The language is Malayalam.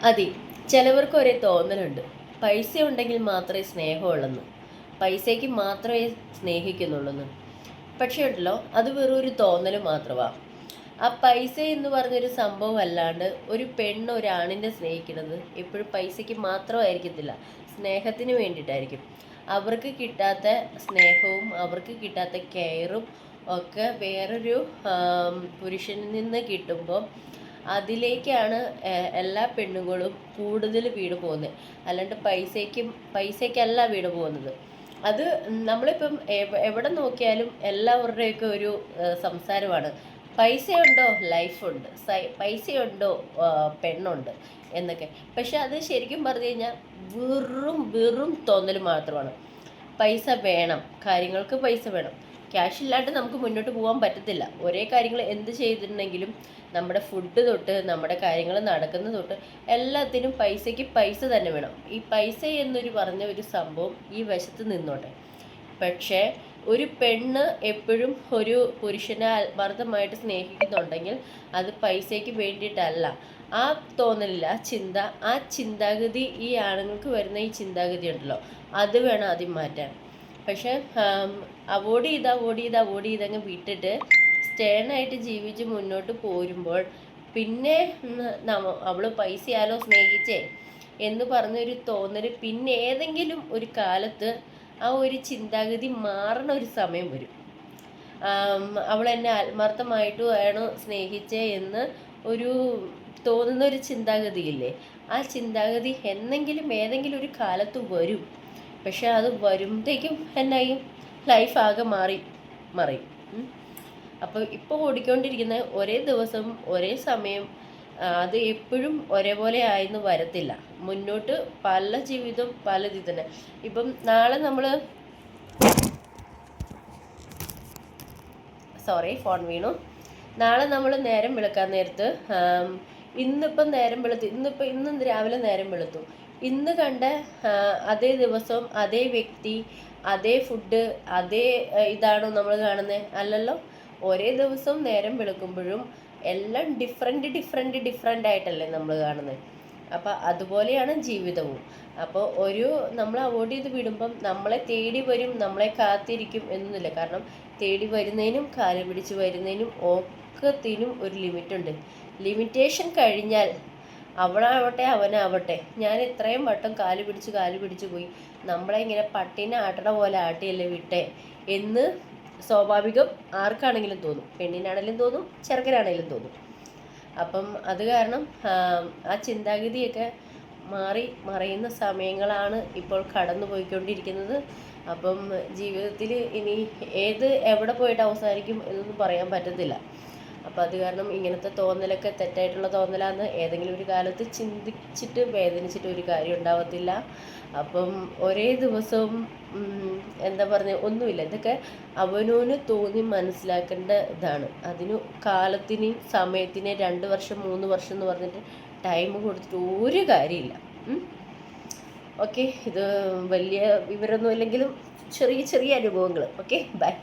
അതെ, ചിലവർക്ക് ഒരേ തോന്നലുണ്ട്. പൈസ ഉണ്ടെങ്കിൽ മാത്രമേ സ്നേഹമുള്ളെന്ന്, പൈസയ്ക്ക് മാത്രമേ സ്നേഹിക്കുന്നുള്ളെന്ന്. പക്ഷേ ഉണ്ടല്ലോ, അത് വെറും ഒരു തോന്നൽ മാത്രമാണ്. ആ പൈസ എന്ന് പറഞ്ഞൊരു സംഭവം അല്ലാണ്ട് ഒരു പെണ്ണ് ഒരാണിനെ സ്നേഹിക്കുന്നത് എപ്പോഴും പൈസയ്ക്ക് മാത്രമായിരിക്കത്തില്ല, സ്നേഹത്തിന് വേണ്ടിയിട്ടായിരിക്കും. അവർക്ക് കിട്ടാത്ത സ്നേഹവും അവർക്ക് കിട്ടാത്ത കെയറും ഒക്കെ വേറൊരു പുരുഷനിൽ നിന്ന് കിട്ടുമ്പോൾ അതിലേക്കാണ് എല്ലാ പെണ്ണുങ്ങളും കൂടുതൽ വീണ് പോകുന്നത്. അല്ലാണ്ട് പൈസയ്ക്കല്ല വീണ് പോകുന്നത്. അത് നമ്മളിപ്പം എവിടെ നോക്കിയാലും എല്ലാവരുടെയൊക്കെ ഒരു സംസാരമാണ്, പൈസയുണ്ടോ ലൈഫുണ്ട്, പൈസയുണ്ടോ പെണ്ണുണ്ട് എന്നൊക്കെ. പക്ഷെ അത് ശരിക്കും പറഞ്ഞു കഴിഞ്ഞാൽ വെറും വെറും തോന്നൽ മാത്രമാണ്. പൈസ വേണം, കാര്യങ്ങൾക്ക് പൈസ വേണം. ക്യാഷ് ഇല്ലാണ്ട് നമുക്ക് മുന്നോട്ട് പോകാൻ പറ്റത്തില്ല. ഒരേ കാര്യങ്ങൾ എന്ത് ചെയ്തിട്ടുണ്ടെങ്കിലും നമ്മുടെ ഫുഡ് തൊട്ട് നമ്മുടെ കാര്യങ്ങൾ നടക്കുന്ന തൊട്ട് എല്ലാത്തിനും പൈസയ്ക്ക് പൈസ തന്നെ വേണം. ഈ പൈസ എന്നൊരു പറഞ്ഞ ഒരു സംഭവം ഈ വശത്ത് നിന്നോട്ടെ. പക്ഷേ ഒരു പെണ്ണ് എപ്പോഴും ഒരു പുരുഷനെ ആത്മാർത്ഥമായിട്ട് സ്നേഹിക്കുന്നുണ്ടെങ്കിൽ അത് പൈസയ്ക്ക് വേണ്ടിയിട്ടല്ല. ആ തോന്നലില്ല, ആ ചിന്താഗതി, ഈ ആണുങ്ങൾക്ക് വരുന്ന ഈ ചിന്താഗതി ഉണ്ടല്ലോ, അത് വേണം ആദ്യം മാറ്റാൻ. പക്ഷെ അവോയ്ഡ് ചെയ്തങ്ങ് വിട്ടിട്ട് സ്റ്റേണായിട്ട് ജീവിച്ച് മുന്നോട്ട് പോരുമ്പോൾ പിന്നെ അവൾ പൈസയാലോ സ്നേഹിച്ചേ എന്ന് പറഞ്ഞൊരു തോന്നൽ പിന്നെ ഏതെങ്കിലും ഒരു കാലത്ത് ആ ഒരു ചിന്താഗതി മാറണ ഒരു സമയം വരും. അവൾ എന്നെ ആത്മാർത്ഥമായിട്ടുമാണ് സ്നേഹിച്ചേ എന്ന് ഒരു തോന്നുന്ന ഒരു ചിന്താഗതിയില്ലേ, ആ ചിന്താഗതി എന്നെങ്കിലും ഏതെങ്കിലും ഒരു കാലത്ത് വരും. പക്ഷെ അത് വരുമ്പോഴത്തേക്കും എന്നായി, ലൈഫ് ആകെ മറിയും. അപ്പോൾ ഇപ്പോൾ ഓടിക്കൊണ്ടിരിക്കുന്ന ഒരേ ദിവസം ഒരേ സമയം അത് എപ്പോഴും ഒരേപോലെ ആയെന്ന് വരത്തില്ല. മുന്നോട്ട് പല ജീവിതം പലതിൽ തന്നെ. ഇപ്പം നാളെ നമ്മൾ ഫോൺ വീണു. നാളെ നമ്മൾ നേരം വെളുക്കാൻ നേരത്ത് ഇന്നിപ്പം നേരം വെളുത്തു, ഇന്ന് രാവിലെ നേരം വെളുത്തു, ഇന്ന് കണ്ട അതേ ദിവസം അതേ വ്യക്തി അതേ ഫുഡ് അതേ ഇതാണോ നമ്മൾ കാണുന്നത്? അല്ലല്ലോ. ഒരേ ദിവസം നേരം വെളുക്കുമ്പോഴും എല്ലാം ഡിഫറെൻ്റ് ആയിട്ടല്ലേ നമ്മൾ കാണുന്നത്. അപ്പം അതുപോലെയാണ് ജീവിതവും. അപ്പോൾ നമ്മൾ അവോയ്ഡ് ചെയ്ത് വിടുമ്പം നമ്മളെ തേടി വരും, നമ്മളെ കാത്തിരിക്കും എന്നൊന്നുമില്ല. കാരണം തേടി വരുന്നതിനും കാല് പിടിച്ച് വരുന്നതിനും ഒക്കത്തിനും ഒരു ലിമിറ്റുണ്ട്. ലിമിറ്റേഷൻ കഴിഞ്ഞാൽ അവളാവട്ടെ അവനാവട്ടെ, ഞാൻ ഇത്രയും വട്ടം കാല് പിടിച്ച് പോയി, നമ്മളെ ഇങ്ങനെ പട്ടീനെ ആട്ടണ പോലെ ആട്ടിയല്ലേ വിട്ടേ എന്ന് സ്വാഭാവികം ആർക്കാണെങ്കിലും തോന്നും. പെണ്ണിനാണെങ്കിലും തോന്നും, ചെറുക്കനാണെങ്കിലും തോന്നും. അപ്പം അത് കാരണം ആ ചിന്താഗതിയൊക്കെ മറയുന്ന സമയങ്ങളാണ് ഇപ്പോൾ കടന്നു പോയിക്കൊണ്ടിരിക്കുന്നത്. അപ്പം ജീവിതത്തിൽ ഇനി എവിടെ പോയിട്ട് അവസാനിക്കും എന്നൊന്നും പറയാൻ പറ്റത്തില്ല. അപ്പം അത് കാരണം ഇങ്ങനത്തെ തോന്നലൊക്കെ തെറ്റായിട്ടുള്ള തോന്നലാന്ന് ഏതെങ്കിലും ഒരു കാലത്ത് ചിന്തിച്ചിട്ട് വേദനിച്ചിട്ട് ഒരു കാര്യം ഉണ്ടാവത്തില്ല. അപ്പം ഒരേ ദിവസവും എന്താ പറഞ്ഞ ഒന്നുമില്ല. ഇതൊക്കെ അവനോന് തോന്നി മനസ്സിലാക്കേണ്ട ഇതാണ്. അതിന് കാലത്തിന് സമയത്തിന് 2 വർഷം 3 വർഷം എന്ന് പറഞ്ഞിട്ട് ടൈം കൊടുത്തിട്ട് ഒരു കാര്യമില്ല. ഓക്കെ, ഇത് വലിയ വിവരമൊന്നും ഇല്ലെങ്കിലും ചെറിയ അനുഭവങ്ങൾ. Okay, by.